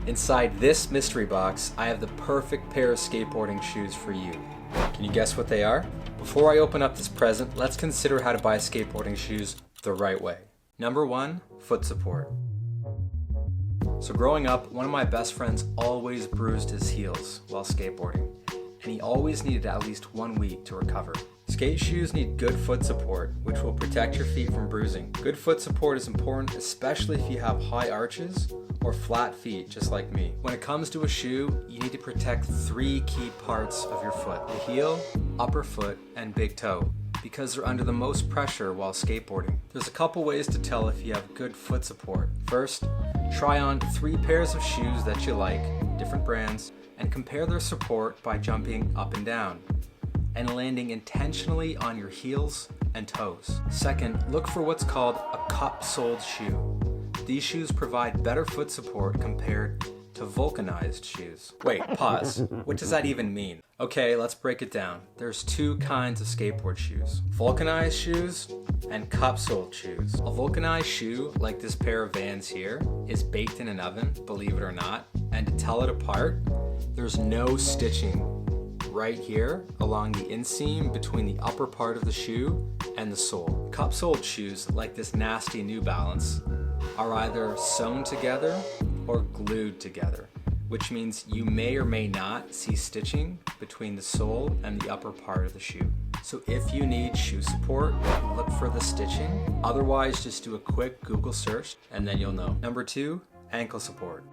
Inside this mystery box, I have the perfect pair of skateboarding shoes for you. Can you guess what they are? Before I open up this present, let's consider how to buy skateboarding shoes the right way. Number 1, foot support. So growing up, one of my best friends always bruised his heels while skateboarding, and he always needed at least 1 week to recover. Skate shoes need good foot support, which will protect your feet from bruising. Good foot support is important, especially if you have high arches or flat feet, just like me. When it comes to a shoe, you need to protect 3 key parts of your foot: the heel, upper foot, and big toe, because they're under the most pressure while skateboarding. There's a couple ways to tell if you have good foot support. First, try on 3 pairs of shoes that you like, different brands, and compare their support by jumping up and down and landing intentionally on your heels and toes. Second, look for what's called a cup-soled shoe. These shoes provide better foot support compared to vulcanized shoes. Wait, pause. What does that even mean? Okay, let's break it down. There's 2 kinds of skateboard shoes: vulcanized shoes and cup-soled shoes. A vulcanized shoe, like this pair of Vans here, is baked in an oven, believe it or not, and to tell it apart, there's no stitching right here along the inseam between the upper part of the shoe and the sole. Cup-soled shoes, like this nasty New Balance, are either sewn together or glued together, which means you may or may not see stitching between the sole and the upper part of the shoe. So if you need shoe support, look for the stitching. Otherwise, just do a quick Google search and then you'll know. Number 2, ankle support.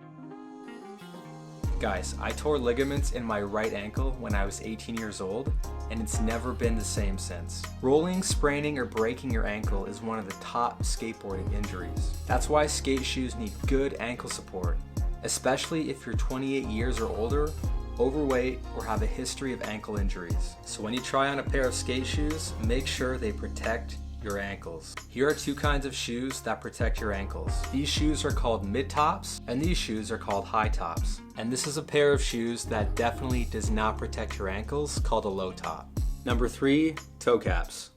Guys, I tore ligaments in my right ankle when I was 18 years old, and it's never been the same since. Rolling, spraining, or breaking your ankle is one of the top skateboarding injuries. That's why skate shoes need good ankle support, especially if you're 28 years or older, overweight, or have a history of ankle injuries. So when you try on a pair of skate shoes, make sure they protect your ankles. Here are 2 kinds of shoes that protect your ankles. These shoes are called mid-tops, and these shoes are called high tops. And this is a pair of shoes that definitely does not protect your ankles, called a low top. Number 3, toe caps.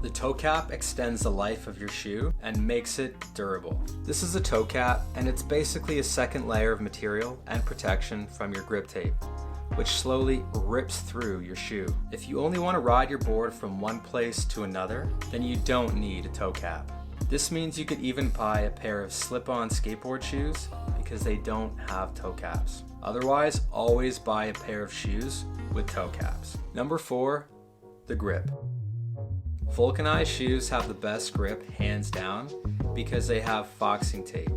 The toe cap extends the life of your shoe and makes it durable. This is a toe cap, and it's basically a second layer of material and protection from your grip tape, which slowly rips through your shoe. If you only want to ride your board from one place to another, then you don't need a toe cap. This means you could even buy a pair of slip-on skateboard shoes because they don't have toe caps. Otherwise, always buy a pair of shoes with toe caps. Number 4, the grip. Vulcanized shoes have the best grip, hands down, because they have foxing tape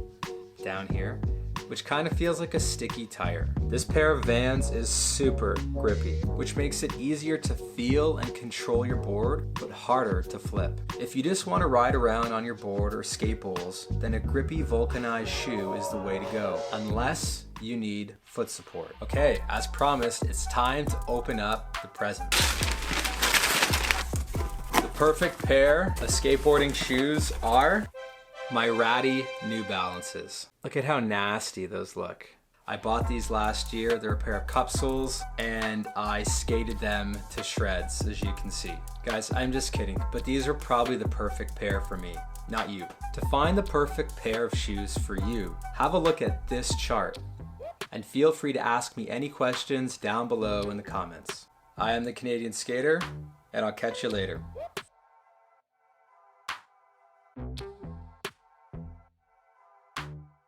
down here, which kind of feels like a sticky tire. This pair of Vans is super grippy, which makes it easier to feel and control your board, but harder to flip. If you just want to ride around on your board or skate bowls, then a grippy vulcanized shoe is the way to go, unless you need foot support. Okay, as promised, it's time to open up the present. The perfect pair of skateboarding shoes are my ratty New Balances. Look at how nasty those look. I bought these last year. They're a pair of cup soles, and I skated them to shreds, as you can see. Guys, I'm just kidding, but these are probably the perfect pair for me, not you. To find the perfect pair of shoes for you, have a look at this chart, and feel free to ask me any questions down below in the comments. I am the Canadian Skater, and I'll catch you later.